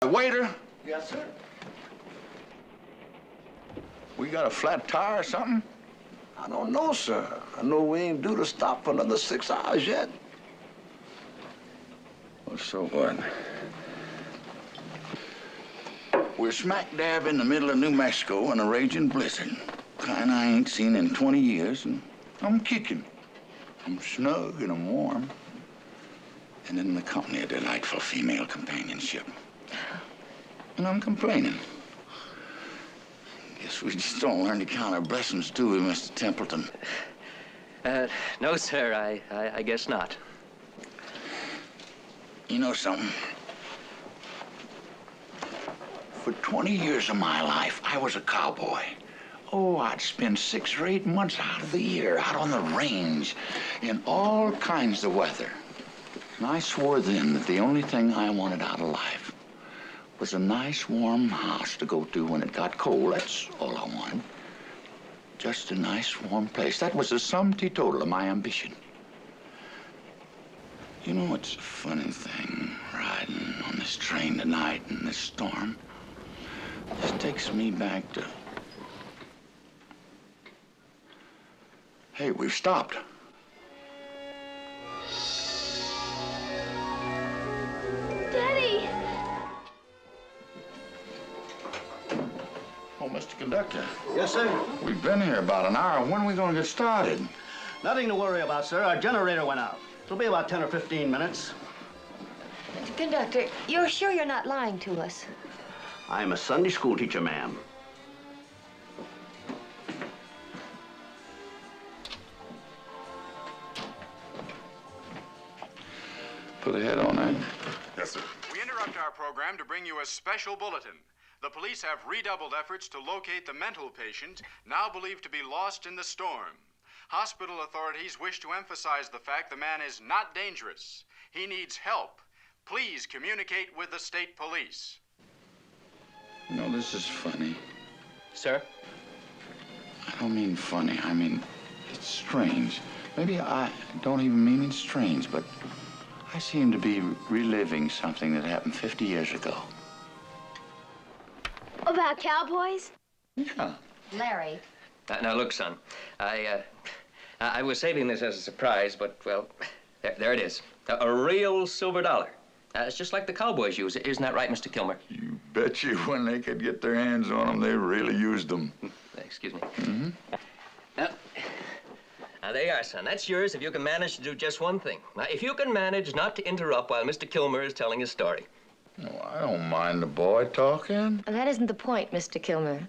Waiter? Yes, sir. We got a flat tire or something? I don't know, sir. I know we ain't due to stop for another 6 hours yet. Well, so what? We're smack dab in the middle of New Mexico in a raging blizzard. Kind I ain't seen in 20 years, and I'm kicking. I'm snug and I'm warm. And in the company of delightful female companionship. And I'm complaining. Guess we just don't learn to count our blessings, do we, Mr. Templeton? No, sir, I guess not. You know something? For 20 years of my life, I was a cowboy. Oh, I'd spend 6 or 8 months out of the year out on the range in all kinds of weather. And I swore then that the only thing I wanted out of life was a nice, warm house to go to when it got cold. That's all I wanted. Just a nice, warm place. That was the sum total of my ambition. You know, it's a funny thing, riding on this train tonight in this storm. This takes me back to... Hey, we've stopped. Daddy! Oh, Mr. Conductor. Yes, sir. We've been here about an hour. When are we going to get started? Nothing to worry about, sir. Our generator went out. It'll be about 10 or 15 minutes. Conductor, you're sure you're not lying to us? I'm a Sunday school teacher, ma'am. Put a head on that. Yes, sir. We interrupt our program to bring you a special bulletin. The police have redoubled efforts to locate the mental patient, now believed to be lost in the storm. Hospital authorities wish to emphasize the fact the man is not dangerous. He needs help. Please communicate with the state police. You know, this is funny. Sir? I don't mean funny. I mean, it's strange. Maybe I don't even mean it's strange, but I seem to be reliving something that happened 50 years ago. About cowboys? Yeah. Larry. Now, look, son, I was saving this as a surprise, but, well, there it is. A real silver dollar. It's just like the cowboys use it. Isn't that right, Mr. Kilmer? You bet you when they could get their hands on them, they really used them. Excuse me. Mm-hmm. Now, there you are, son. That's yours if you can manage to do just one thing. Now, if you can manage not to interrupt while Mr. Kilmer is telling his story. No, I don't mind the boy talking. That isn't the point, Mr. Kilmer.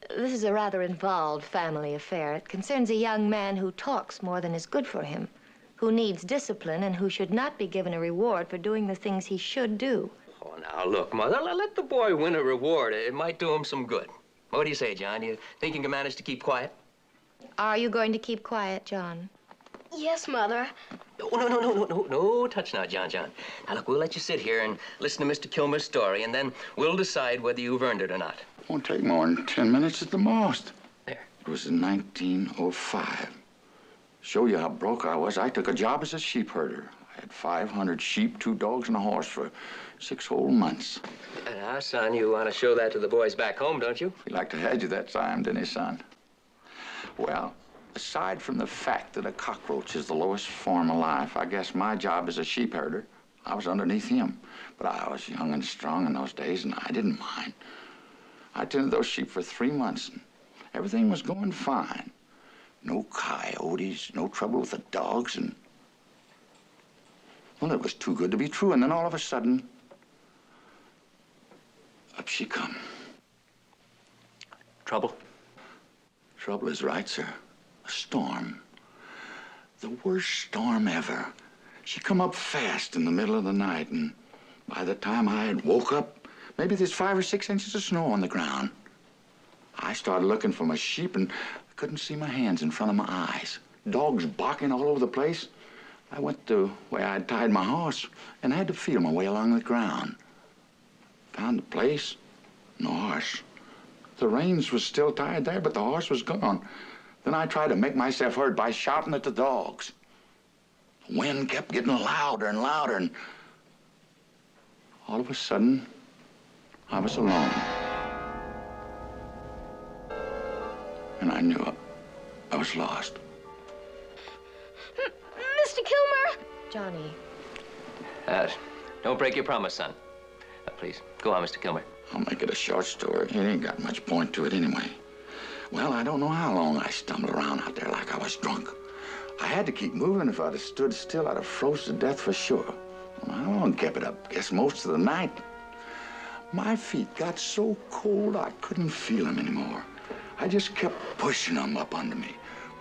This is a rather involved family affair. It concerns a young man who talks more than is good for him, who needs discipline, and who should not be given a reward for doing the things he should do. Oh, now, look, Mother, let the boy win a reward. It might do him some good. What do you say, John? Do you think you can manage to keep quiet? Are you going to keep quiet, John? Yes, Mother. No, touch now, John. Now, look, we'll let you sit here and listen to Mr. Kilmer's story, and then we'll decide whether you've earned it or not. Won't take more than 10 minutes at the most. There. It was in 1905. Show you how broke I was. I took a job as a sheep herder. I had 500 sheep, 2 dogs, and a horse for 6 whole months. Now, son, you want to show that to the boys back home, don't you? He liked to had you that time, didn't he, son? Well, aside from the fact that a cockroach is the lowest form of life, I guess my job as a sheep herder, I was underneath him. But I was young and strong in those days, and I didn't mind. I tended those sheep for 3 months, and everything was going fine. No coyotes, no trouble with the dogs, and... Well, it was too good to be true, and then all of a sudden, up she come. Trouble? Trouble is right, sir. A storm. The worst storm ever. She come up fast in the middle of the night, and by the time I had woke up, maybe there's 5 or 6 inches of snow on the ground. I started looking for my sheep, and I couldn't see my hands in front of my eyes. Dogs barking all over the place. I went the way I'd tied my horse, and I had to feel my way along the ground. Found the place, no horse. The reins was still tied there, but the horse was gone. Then I tried to make myself heard by shouting at the dogs. The wind kept getting louder and louder, and all of a sudden, I was alone. And I knew I was lost. Mr. Kilmer! Johnny. Don't break your promise, son. Please, go on, Mr. Kilmer. I'll make it a short story. It ain't got much point to it anyway. Well, I don't know how long I stumbled around out there like I was drunk. I had to keep moving. If I'd have stood still, I'd have froze to death for sure. Well, how long kept it up? Guess most of the night. My feet got so cold I couldn't feel them anymore. I just kept pushing them up under me,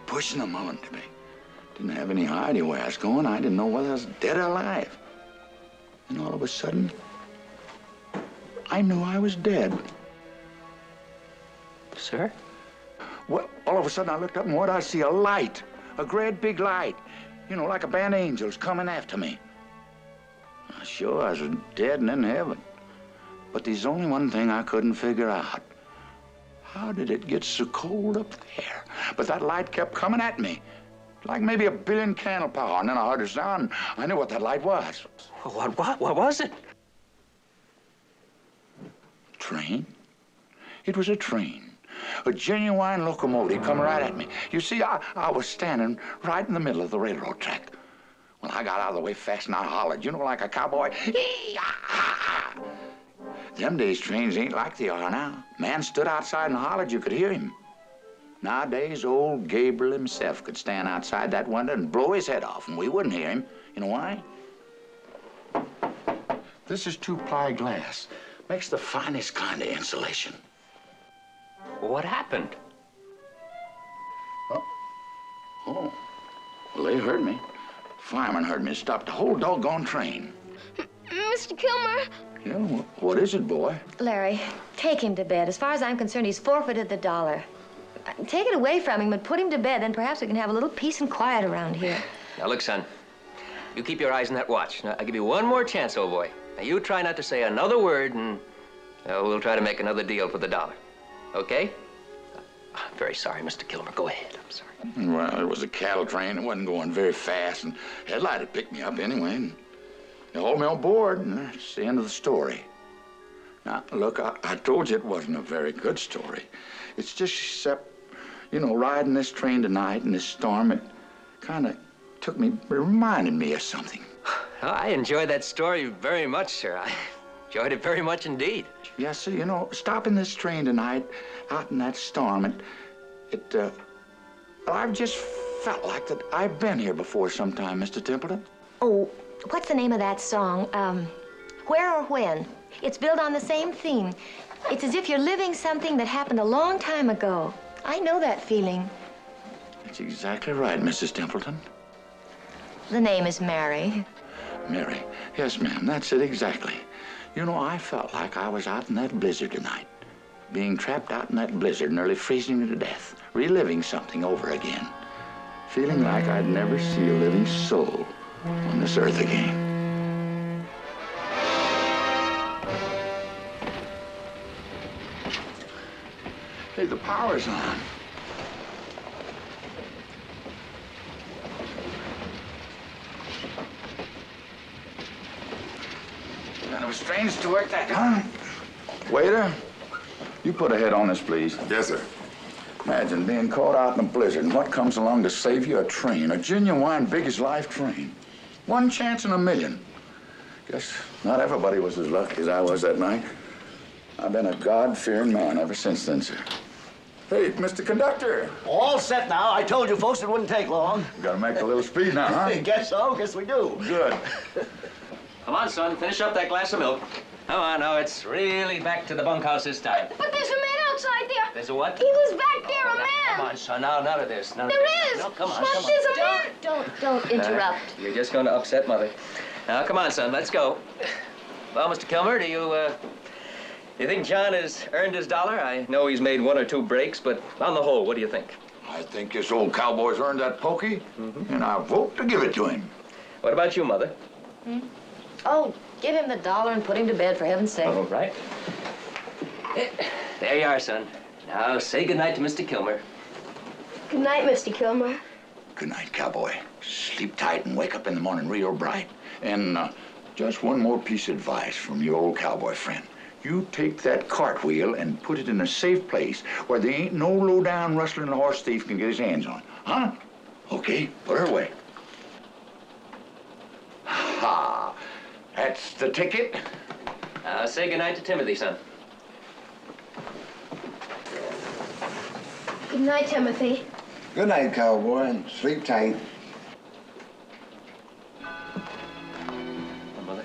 pushing them under me. Didn't have any idea where I was going. I didn't know whether I was dead or alive. And all of a sudden, I knew I was dead. Sir? Well, all of a sudden I looked up and what I see? A light, a great big light. You know, like a band of angels coming after me. Sure, I was dead and in heaven. But there's only one thing I couldn't figure out. How did it get so cold up there? But that light kept coming at me. Like maybe a billion candle power. And then I heard a sound. I knew what that light was. What was it? Train? It was a train. A genuine locomotive come right at me. You see, I was standing right in the middle of the railroad track. Well, I got out of the way fast and I hollered, you know, like a cowboy. Yee-yah! Them days trains ain't like they are now. Man stood outside and hollered, you could hear him. Nowadays, old Gabriel himself could stand outside that window and blow his head off, and we wouldn't hear him. You know why? This is two-ply glass. Makes the finest kind of insulation. What happened? Oh. Well, they heard me. Fireman heard me stop the whole doggone train. Mr. Kilmer! Yeah, what is it, boy? Larry, take him to bed. As far as I'm concerned, he's forfeited the $1. Take it away from him and put him to bed, then perhaps we can have a little peace and quiet around here. Now, look, son. You keep your eyes on that watch. Now, I'll give you one more chance, old boy. Now, you try not to say another word, and we'll try to make another deal for the $1. Okay? I'm very sorry, Mr. Kilmer. Go ahead. I'm sorry. Well, it was a cattle train. It wasn't going very fast, and headlight had picked me up anyway, and they hauled me on board, and that's the end of the story. Now, look, I told you it wasn't a very good story. It's just except, you know, riding this train tonight in this storm, it kind of reminded me of something. I enjoyed that story very much, sir. I enjoyed it very much indeed. Yes, sir, you know, stopping this train tonight out in that storm, I've just felt like that I've been here before sometime, Mr. Templeton. Oh, what's the name of that song? Where or When? It's built on the same theme. It's as if you're living something that happened a long time ago. I know that feeling. That's exactly right, Mrs. Templeton. The name is Mary. Mary. Yes, ma'am, that's it exactly. You know, I felt like I was out in that blizzard tonight, being trapped out in that blizzard, nearly freezing to death, reliving something over again, feeling like I'd never see a living soul on this earth again. Hey, the power's on. Kind of a strange to work that, huh? Waiter, you put a head on this, please. Yes, sir. Imagine being caught out in a blizzard, and what comes along to save you? A train, a genuine big-as-life train. One chance in a million. Guess not everybody was as lucky as I was that night. I've been a God-fearing man ever since then, sir. Hey, Mr. Conductor. All set now. I told you folks it wouldn't take long. We gotta make a little speed now, huh? Guess so. Guess we do. Good. Come on, son. Finish up that glass of milk. Come on, now. It's really back to the bunkhouse this time. But there's a man outside there. There's a what? He was back there, a Now, man. come on, son. Now, none of this. None of There this. is. No, come on, But come on. there's a man. Don't interrupt. You're just going to upset Mother. Now, come on, son. Let's go. Well, Mr. Kilmer, do you think John has earned his $1? I know he's made 1 or 2 breaks, but on the whole, what do you think? I think this old cowboy's earned that pokey, and I vote to give it to him. What about you, Mother? Oh, give him the $1 and put him to bed, for heaven's sake. All right. There you are, son. Now, say goodnight to Mr. Kilmer. Good night, Mr. Kilmer. Good night, cowboy. Sleep tight and wake up in the morning real bright. And just one more piece of advice from your old cowboy friend. You take that cartwheel and put it in a safe place where there ain't no low-down rustling horse thief can get his hands on. Huh? Okay, put her away. Ha! That's the ticket. Say goodnight to Timothy, son. Good night, Timothy. Good night, cowboy, and sleep tight. Mother.